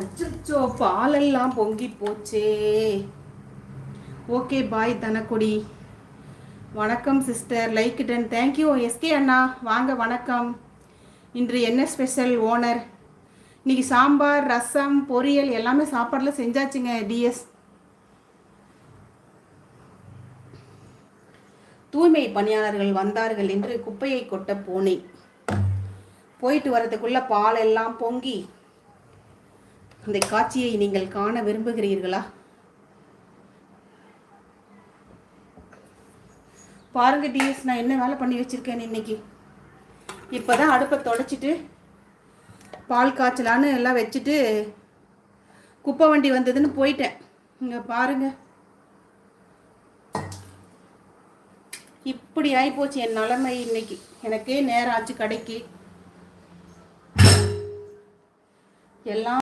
அச்சோ, பாலெல்லாம் பொங்கி போச்சே. Okay bye Thanakkudi. வணக்கம் sister. Like done. Thank you SK அண்ணா. வாங்க வணக்கம். இன்று என்ன ஸ்பெஷல் ஓனர்? இன்னைக்கு சாம்பார், ரசம், பொரியல் எல்லாமே சாப்பாடுல செஞ்சாச்சுங்க. டிஎஸ் தூய்மை பணியாளர்கள் வந்தார்கள் என்று குப்பையை கொட்ட போனேன். போயிட்டு வரதுக்குள்ள பால் எல்லாம் பொங்கி. அந்த காட்சியை நீங்கள் காண விரும்புகிறீர்களா? பாருங்க டிஎஸ், நான் என்ன வேலை பண்ணி வச்சிருக்கேன் இன்னைக்கு. இப்போதான் அடுப்பை தொடச்சிட்டு பால் காய்ச்சலான்னு எல்லாம் வச்சுட்டு குப்பை வண்டி வந்ததுன்னு போயிட்டேன். இங்கே பாருங்க, இப்படி ஆகிப்போச்சு என் நிலைமை இன்னைக்கு. எனக்கே நேரம் ஆச்சு கடைக்கு எல்லாம்